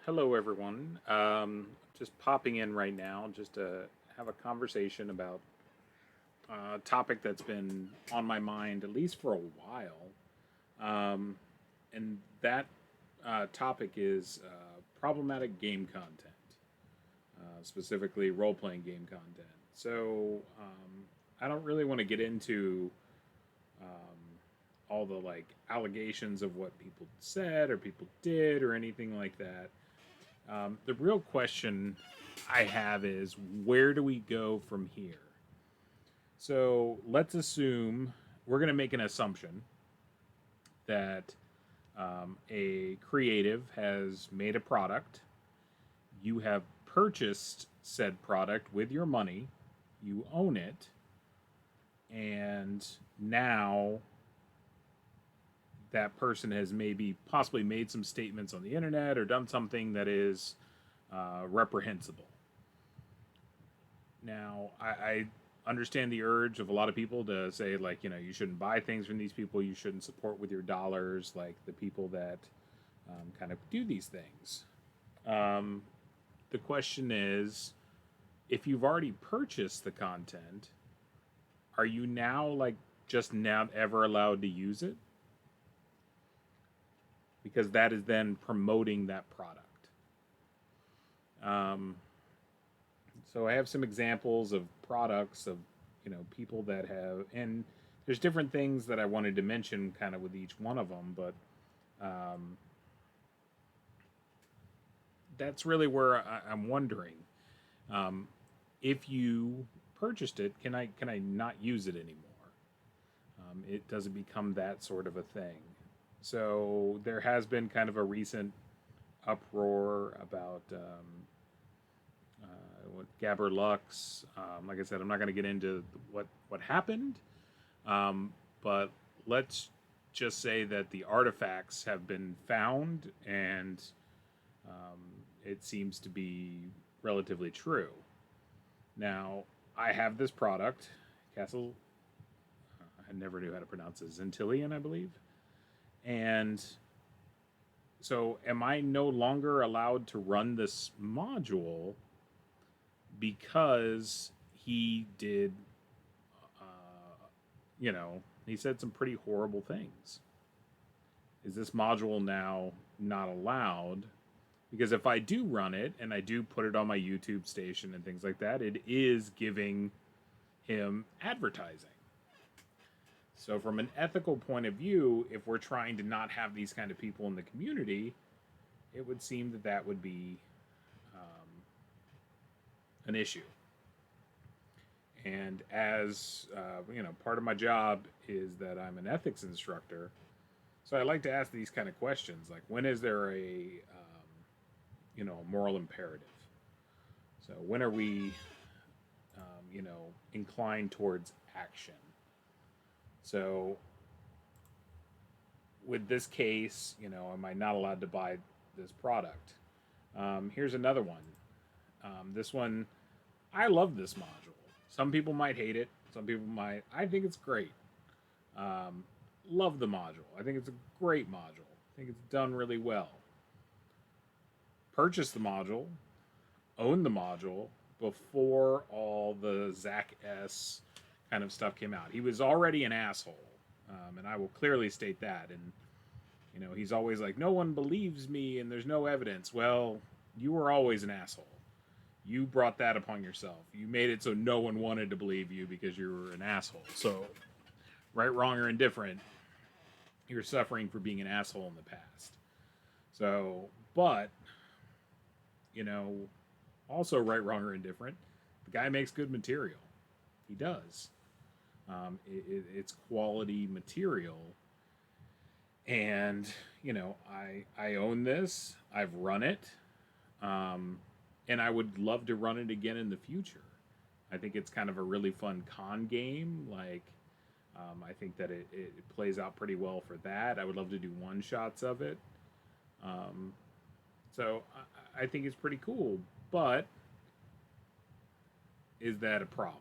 Hello, everyone. Just popping in right now just to have a conversation about a topic that's been on my mind at least for a while. Um, and that topic is problematic game content, specifically role playing game content. So I don't really want to get into um, all the like allegations of what people said or people did or anything like that. The real question I have is where do we go from here? So let's assume we're going to make an assumption that a creative has made a product. You have purchased said product with your money, you own it, and now that person has maybe possibly made some statements on the internet or done something that is reprehensible. Now, I understand the urge of a lot of people to say, like, you shouldn't buy things from these people, you shouldn't support with your dollars, like the people that kind of do these things. Um, the question is, if you've already purchased the content, are you now, like, just not ever allowed to use it? Because that is then promoting that product. Um, So I have some examples of products of people that have, and there's different things that I wanted to mention kind of with each one of them, but um, that's really where I'm wondering um, if you purchased it, can I not use it anymore? It doesn't become that sort of a thing. So there has been kind of a recent uproar about what Gabber Lux. Like I said, I'm not going to get into what happened, but let's just say that the artifacts have been found, and um, it seems to be relatively true. Now, I have this product, Castle. I never knew how to pronounce it. Zentilian, I believe. And so, am I no longer allowed to run this module because he did he said some pretty horrible things. Is this module now not allowed? Because if I do run it and I do put it on my YouTube station and things like that, it is giving him advertising. So, from an ethical point of view, if we're trying to not have these kind of people in the community, it would seem that that would be an issue. And as part of my job is that I'm an ethics instructor. So I like to ask these kind of questions, like when is there a moral imperative? So when are we, inclined towards action? So with this case, am I not allowed to buy this product? Here's another one. This one, I love this module. Some people might hate it. Some people might. I think it's great. Um, love the module. I think it's a great module. I think it's done really well. Purchase the module, own the module before all the Zach S kind of stuff came out. He was already an asshole, and I will clearly state that. And he's always like, "No one believes me, and there's no evidence." Well, you were always an asshole. You brought that upon yourself. You made it so no one wanted to believe you because you were an asshole. So, right, wrong, or indifferent, you're suffering for being an asshole in the past. So, but you know, also right, wrong, or indifferent, the guy makes good material. He does. It's quality material, and I own this. I've run it, um, and I would love to run it again in the future. I think it's kind of a really fun con game. Like, I think that it plays out pretty well for that. I would love to do one shots of it. Um, so I think it's pretty cool. But is that a problem?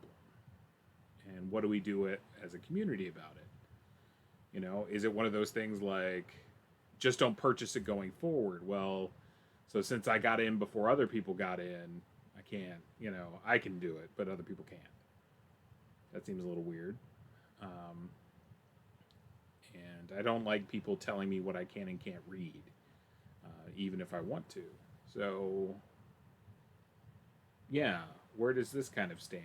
And what do we do it as a community about it? Is it one of those things like just don't purchase it going forward? Well, So since I got in before other people got in, I can't, I can do it, but other people can't. That seems a little weird. Um, and I don't like people telling me what I can and can't read, even if I want to. So, yeah, where does this kind of stand?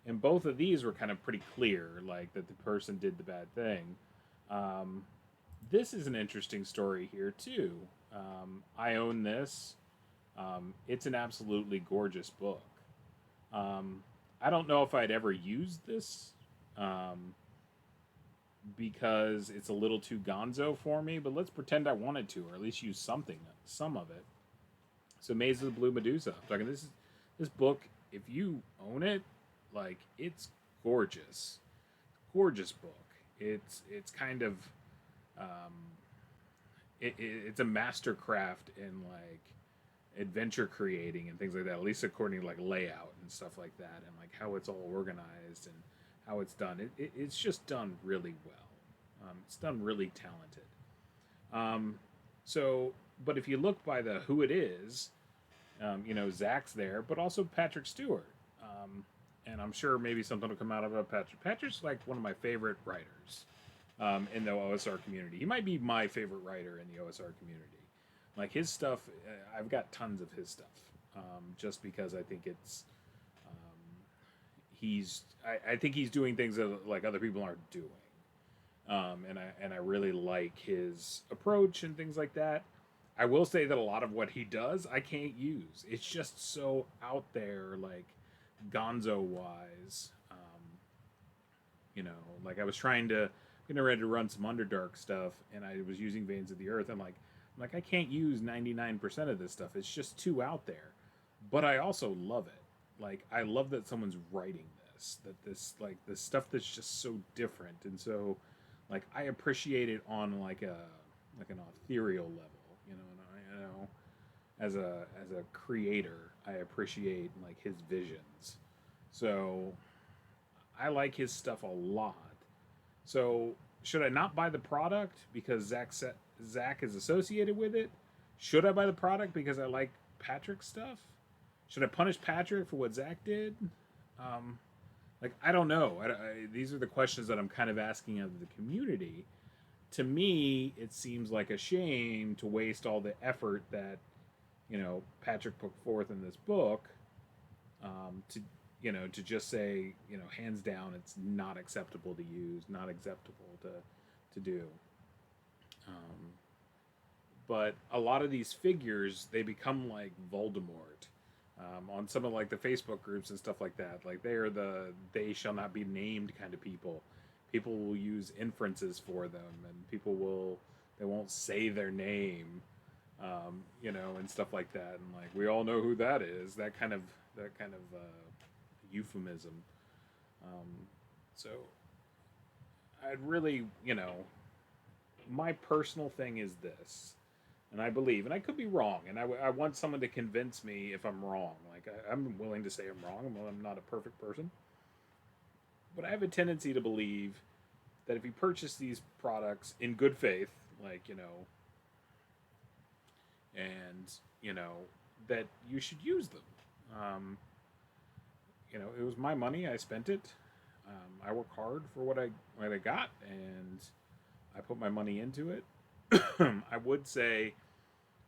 And both of these were kind of pretty clear, like that the person did the bad thing. Um, this is an interesting story here, too. I own this. It's an absolutely gorgeous book. Um, I don't know if I'd ever use this um, because it's a little too gonzo for me, but let's pretend I wanted to, or at least use some of it. So, Maze of the Blue Medusa. I'm talking this book. If you own it, like it's gorgeous, gorgeous book. It's kind of um, it's a mastercraft in like adventure creating and things like that. At least according to like layout and stuff like that, and like how it's all organized and how it's done. It's just done really well. It's done really talented. Um, so, but if you look by the who it is, Zach's there, but also Patrick Stewart. And I'm sure maybe something will come out about Patrick. Patrick's like one of my favorite writers in the OSR community. He might be my favorite writer in the OSR community. Like his stuff, I've got tons of his stuff, just because I think it's I think he's doing things that like other people aren't doing, and I really like his approach and things like that. I will say that a lot of what he does I can't use. It's just so out there, like Gonzo wise. Like I was getting ready to run some Underdark stuff, and I was using Veins of the Earth. I'm like I can't use 99% of this stuff. It's just too out there. But I also love it. Like I love that someone's writing this. That this stuff that's just so different, and so like I appreciate it on like an ethereal level. And as a creator, I appreciate like his visions. So I like his stuff a lot. So should I not buy the product because Zach is associated with it? Should I buy the product because I like Patrick's stuff? Should I punish Patrick for what Zach did? Um, like I don't know. These are the questions that I'm kind of asking of the community. To me, it seems like a shame to waste all the effort that Patrick put forth in this book, to to just say hands down it's not acceptable to use, not acceptable to do. Um, but a lot of these figures they become like Voldemort. On some of like the Facebook groups and stuff like that, like they are they shall not be named kind of people. People will use inferences for them, and they won't say their name, and stuff like that. And like we all know who that is. That kind of euphemism. Um, so I'd really, my personal thing is this, and I believe, and I could be wrong, and I want someone to convince me if I'm wrong. Like I'm willing to say I'm wrong. I'm not a perfect person, but I have a tendency to believe that if you purchase these products in good faith, like and that you should use them. Um, it was my money. I spent it. I work hard for what I got, and I put my money into it. I would say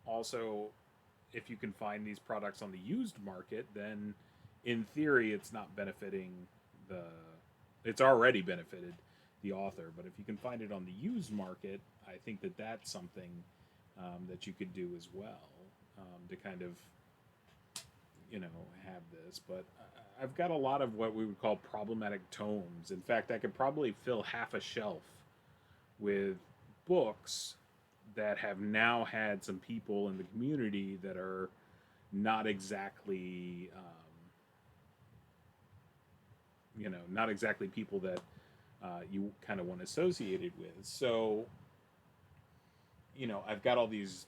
also, if you can find these products on the used market, then in theory it's not benefiting the. It's already benefited the author, but if you can find it on the used market, I think that that's something that you could do as well, to kind of have this. But I've got a lot of what we would call problematic tomes. In fact, I could probably fill half a shelf with books that have now had some people in the community that are not exactly not exactly people that you kind of want associated with. So I've got all these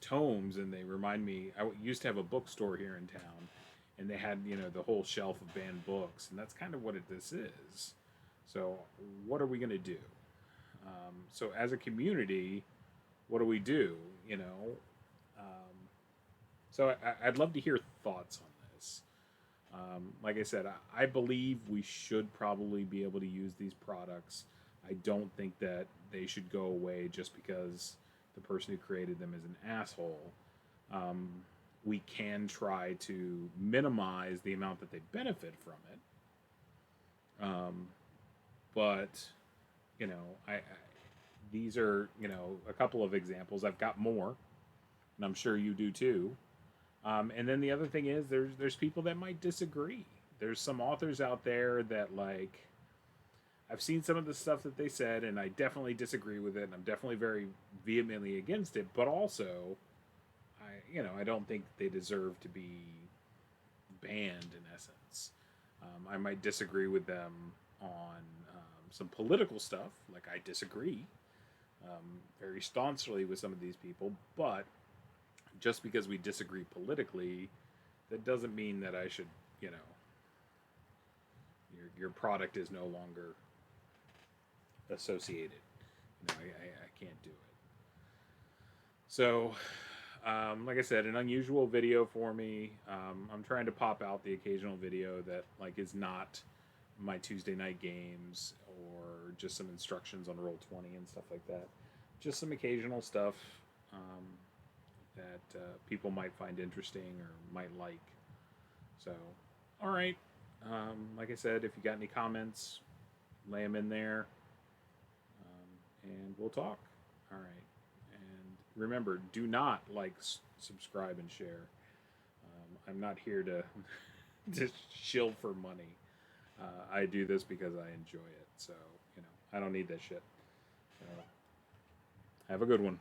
tomes, and they remind me. I used to have a bookstore here in town, and they had the whole shelf of banned books, and that's kind of what this is. So what are we going to do? So as a community, what do we do? Um, So I'd love to hear thoughts on this. Like I said, I believe we should probably be able to use these products. I don't think that they should go away just because the person who created them is an asshole. Um, we can try to minimize the amount that they benefit from it. But you know, these are a couple of examples. I've got more, and I'm sure you do too. And then the other thing is there's people that might disagree. There's some authors out there that like I've seen some of the stuff that they said, and I definitely disagree with it, and I'm definitely very vehemently against it. But also, I don't think they deserve to be banned in essence. I might disagree with them on some political stuff, like I disagree very staunchly with some of these people, but just because we disagree politically, that doesn't mean that I should, you know, your product is no longer associated. I can't do it. So, like I said, an unusual video for me. I'm trying to pop out the occasional video that like is not my Tuesday night games or just some instructions on Roll20 and stuff like that. Just some occasional stuff that people might find interesting or might like. So, all right. Like I said, if you got any comments, lay them in there, and we'll talk. All right. And remember, do not like, subscribe, and share. I'm not here to to shill for money. I do this because I enjoy it. So I don't need that shit. So, have a good one.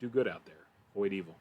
Do good out there. Avoid evil.